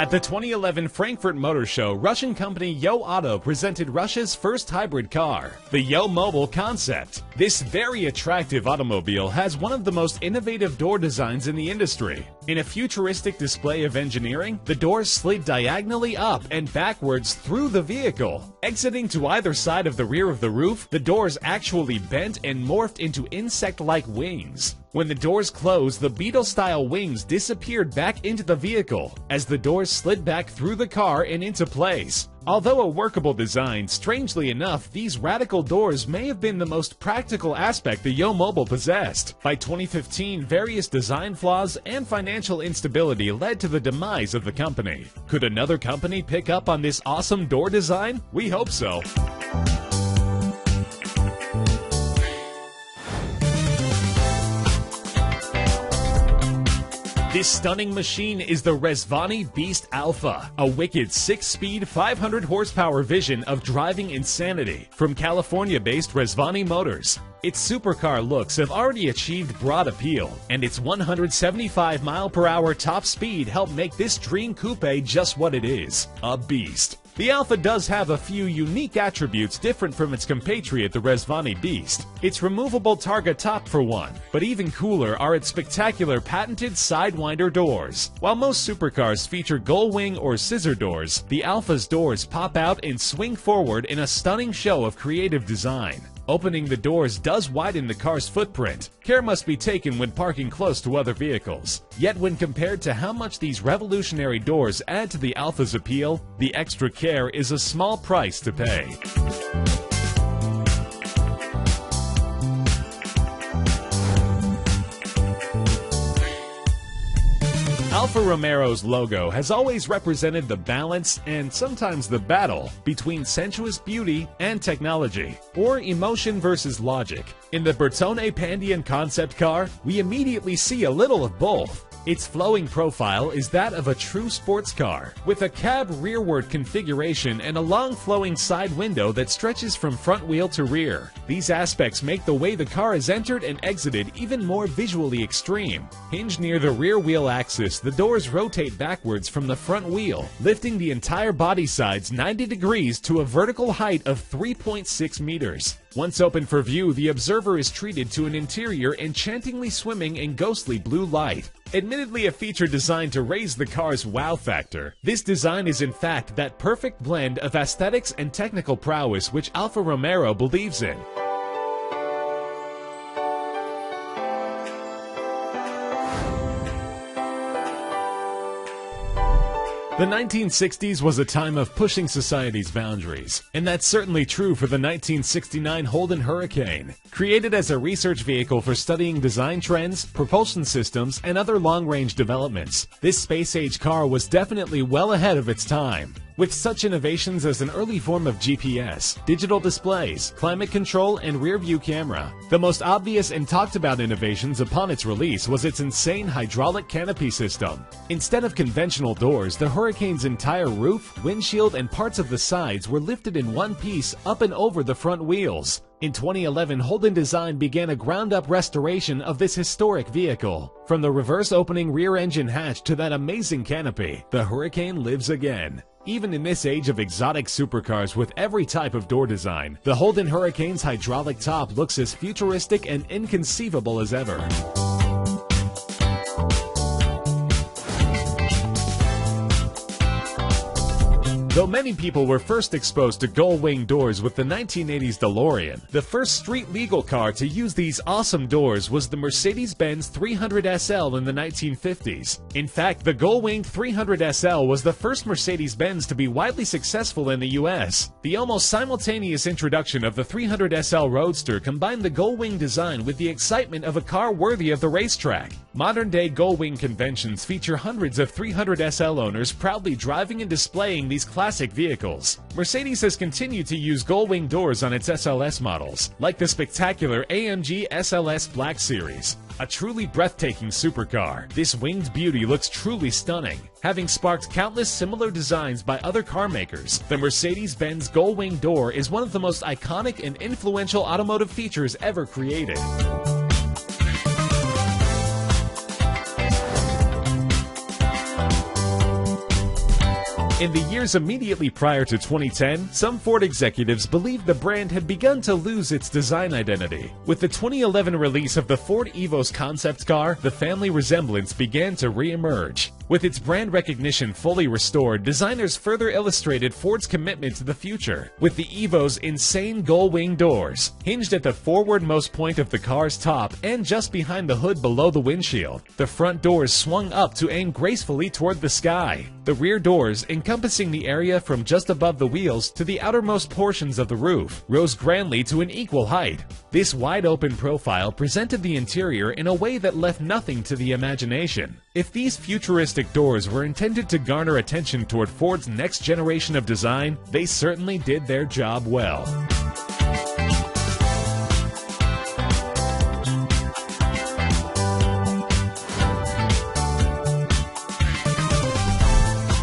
At the 2011 Frankfurt Motor Show, Russian company Yo Auto presented Russia's first hybrid car, the Yo Mobile concept. This very attractive automobile has one of the most innovative door designs in the industry. In a futuristic display of engineering, the doors slid diagonally up and backwards through the vehicle. Exiting to either side of the rear of the roof, the doors actually bent and morphed into insect-like wings. When the doors closed, the Beetle-style wings disappeared back into the vehicle as the doors slid back through the car and into place. Although a workable design, strangely enough, these radical doors may have been the most practical aspect the Yo Mobile possessed. By 2015, various design flaws and financial instability led to the demise of the company. Could another company pick up on this awesome door design? We hope so. This stunning machine is the REZVANI Beast Alpha, a wicked 6-speed, 500 horsepower vision of driving insanity from California-based REZVANI Motors. Its supercar looks have already achieved broad appeal, and its 175-mile-per-hour top speed helped make this dream coupe just what it is, a beast. The Alpha does have a few unique attributes different from its compatriot, the REZVANI Beast. Its removable Targa top for one, but even cooler are its spectacular patented Sidewinder doors. While most supercars feature gull-wing or scissor doors, the Alpha's doors pop out and swing forward in a stunning show of creative design. Opening the doors does widen the car's footprint. Care must be taken when parking close to other vehicles. Yet when compared to how much these revolutionary doors add to the Alpha's appeal, the extra care is a small price to pay. Alfa Romeo's logo has always represented the balance and sometimes the battle between sensuous beauty and technology, or emotion versus logic. In the Bertone Pandion concept car, we immediately see a little of both. Its flowing profile is that of a true sports car, with a cab rearward configuration and a long flowing side window that stretches from front wheel to rear. These aspects make the way the car is entered and exited even more visually extreme. Hinged near the rear wheel axis, the doors rotate backwards from the front wheel, lifting the entire body sides 90 degrees to a vertical height of 3.6 meters. Once open for view, the observer is treated to an interior enchantingly swimming in ghostly blue light. Admittedly a feature designed to raise the car's wow factor, this design is in fact that perfect blend of aesthetics and technical prowess which Alfa Romeo believes in. The 1960s was a time of pushing society's boundaries, and that's certainly true for the 1969 Holden Hurricane. Created as a research vehicle for studying design trends, propulsion systems, and other long-range developments, this space-age car was definitely well ahead of its time. With such innovations as an early form of GPS, digital displays, climate control, and rear-view camera, the most obvious and talked about innovations upon its release was its insane hydraulic canopy system. Instead of conventional doors, the Hurricane's entire roof, windshield, and parts of the sides were lifted in one piece up and over the front wheels. In 2011, Holden Design began a ground-up restoration of this historic vehicle. From the reverse opening rear engine hatch to that amazing canopy, the Hurricane lives again. Even in this age of exotic supercars with every type of door design, the Holden Hurricane's hydraulic top looks as futuristic and inconceivable as ever. Though many people were first exposed to gull-wing doors with the 1980s DeLorean, the first street-legal car to use these awesome doors was the Mercedes-Benz 300 SL in the 1950s. In fact, the gull-winged 300 SL was the first Mercedes-Benz to be widely successful in the US. The almost simultaneous introduction of the 300 SL Roadster combined the gull-wing design with the excitement of a car worthy of the racetrack. Modern-day gull-wing conventions feature hundreds of 300 SL owners proudly driving and displaying these classic vehicles. Mercedes has continued to use gull-wing doors on its SLS models, like the spectacular AMG SLS Black Series. A truly breathtaking supercar, this winged beauty looks truly stunning. Having sparked countless similar designs by other car makers, the Mercedes-Benz gull-wing door is one of the most iconic and influential automotive features ever created. In the years immediately prior to 2010, some Ford executives believed the brand had begun to lose its design identity. With the 2011 release of the Ford EVOS concept car, the family resemblance began to re-emerge. With its brand recognition fully restored, designers further illustrated Ford's commitment to the future, with the EVO's insane gull-wing doors, hinged at the forwardmost point of the car's top and just behind the hood below the windshield. The front doors swung up to aim gracefully toward the sky. The rear doors, encompassing the area from just above the wheels to the outermost portions of the roof, rose grandly to an equal height. This wide-open profile presented the interior in a way that left nothing to the imagination. If these futuristic doors were intended to garner attention toward Ford's next generation of design, they certainly did their job well.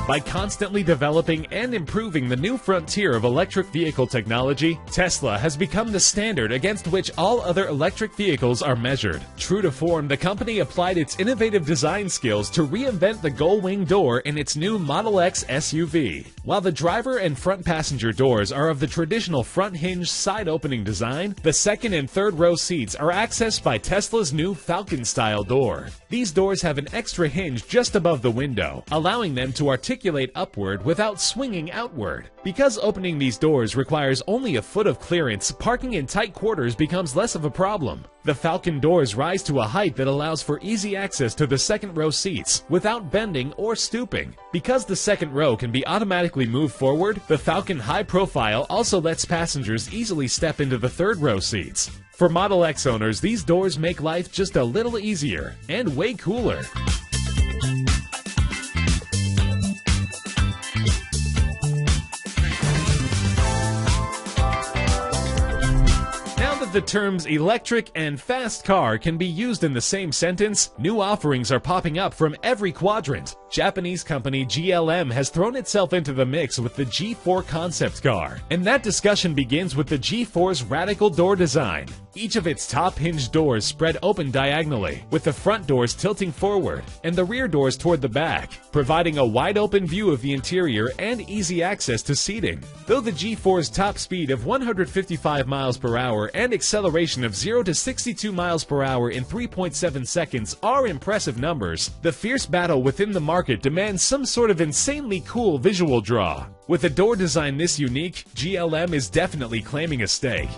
By constantly developing and improving the new frontier of electric vehicle technology, Tesla has become the standard against which all other electric vehicles are measured. True to form, the company applied its innovative design skills to reinvent the gull-wing door in its new Model X SUV. While the driver and front passenger doors are of the traditional front hinge side-opening design, the second and third row seats are accessed by Tesla's new Falcon-style door. These doors have an extra hinge just above the window, allowing them to articulate upward without swinging outward. Because opening these doors requires only a foot of clearance, parking in tight quarters becomes less of a problem. The Falcon doors rise to a height that allows for easy access to the second row seats without bending or stooping. Because the second row can be automatically moved forward, the Falcon high profile also lets passengers easily step into the third row seats. For Model X owners, these doors make life just a little easier and way cooler. The terms electric and fast car can be used in the same sentence, new offerings are popping up from every quadrant. Japanese company GLM has thrown itself into the mix with the G4 concept car, and that discussion begins with the G4's radical door design. Each of its top hinged doors spread open diagonally, with the front doors tilting forward and the rear doors toward the back, providing a wide open view of the interior and easy access to seating. Though the G4's top speed of 155 miles per hour and acceleration of 0 to 62 miles per hour in 3.7 seconds are impressive numbers, the fierce battle within the market demands some sort of insanely cool visual draw. With a door design this unique, GLM is definitely claiming a stake.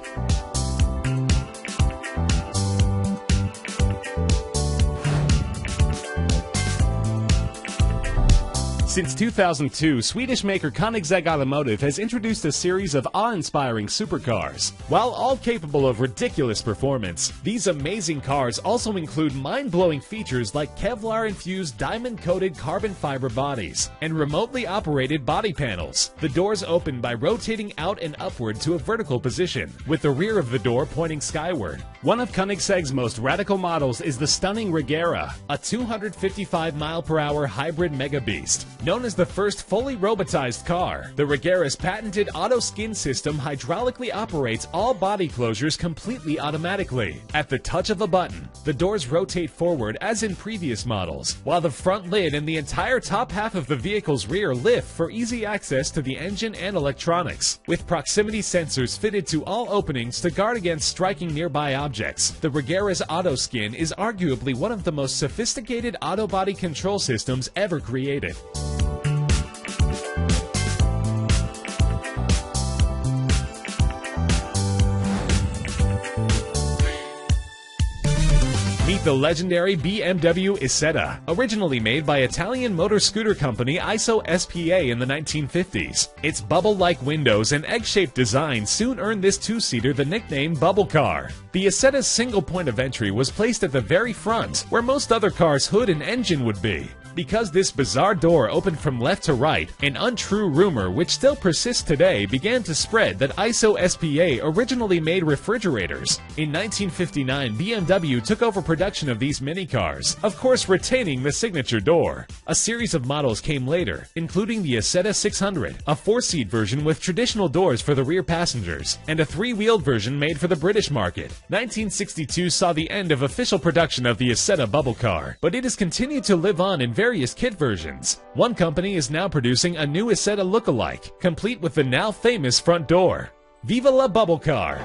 Since 2002, Swedish maker KOENIGSEGG Automotive has introduced a series of awe-inspiring supercars. While all capable of ridiculous performance, these amazing cars also include mind-blowing features like Kevlar-infused diamond-coated carbon fiber bodies and remotely operated body panels. The doors open by rotating out and upward to a vertical position, with the rear of the door pointing skyward. One of KOENIGSEGG's most radical models is the stunning Regera, a 255-mile-per-hour hybrid mega beast. Known as the first fully robotized car, the Regera's patented auto skin system hydraulically operates all body closures completely automatically. At the touch of a button, the doors rotate forward as in previous models, while the front lid and the entire top half of the vehicle's rear lift for easy access to the engine and electronics. With proximity sensors fitted to all openings to guard against striking nearby objects, the Regera's auto skin is arguably one of the most sophisticated auto body control systems ever created. Meet the legendary BMW ISETTA, originally made by Italian motor scooter company ISO SPA in the 1950s. Its bubble-like windows and egg-shaped design soon earned this two-seater the nickname Bubble Car. The ISETTA's single point of entry was placed at the very front, where most other cars' hood and engine would be. Because this bizarre door opened from left to right, an untrue rumor which still persists today began to spread that ISO SPA originally made refrigerators. In 1959, BMW took over production of these mini-cars, of course retaining the signature door. A series of models came later, including the ISETTA 600, a 4-seat version with traditional doors for the rear passengers, and a 3-wheeled version made for the British market. 1962 saw the end of official production of the ISETTA bubble car, but it has continued to live on in various kit versions. One company is now producing a new ISETTA lookalike, complete with the now famous front door. Viva la bubble car!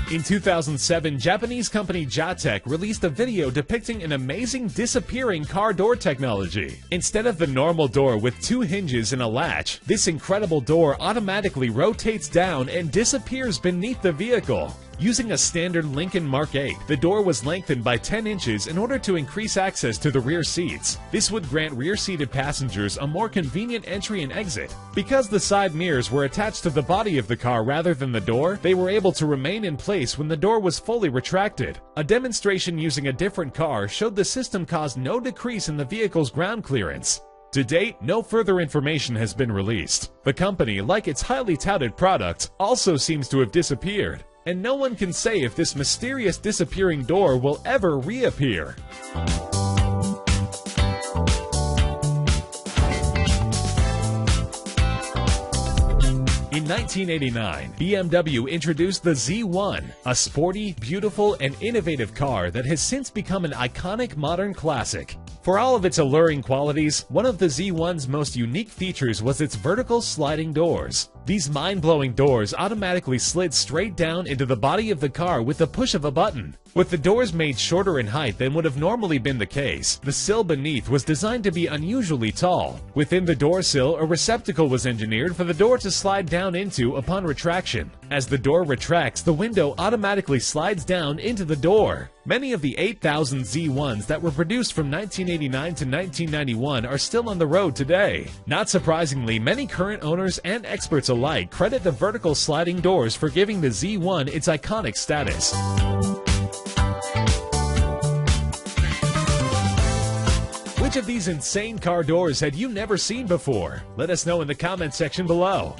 In 2007, Japanese company Jackton released a video depicting an amazing disappearing car door technology. Instead of the normal door with 2 hinges and a latch, this incredible door automatically rotates down and disappears beneath the vehicle. Using a standard Lincoln Mark 8, the door was lengthened by 10 inches in order to increase access to the rear seats. This would grant rear-seated passengers a more convenient entry and exit. Because the side mirrors were attached to the body of the car rather than the door, they were able to remain in place when the door was fully retracted. A demonstration using a different car showed the system caused no decrease in the vehicle's ground clearance. To date, no further information has been released. The company, like its highly touted product, also seems to have disappeared. And no one can say if this mysterious disappearing door will ever reappear. In 1989, BMW introduced the Z1, a sporty, beautiful, and innovative car that has since become an iconic modern classic. For all of its alluring qualities, one of the Z1's most unique features was its vertical sliding doors. These mind-blowing doors automatically slid straight down into the body of the car with the push of a button. With the doors made shorter in height than would have normally been the case, the sill beneath was designed to be unusually tall. Within the door sill, a receptacle was engineered for the door to slide down into upon retraction. As the door retracts, the window automatically slides down into the door. Many of the 8,000 Z1s that were produced from 1989 to 1991 are still on the road today. Not surprisingly, many current owners and experts alike credit the vertical sliding doors for giving the Z1 its iconic status. Which of these insane car doors had you never seen before? Let us know in the comment section below.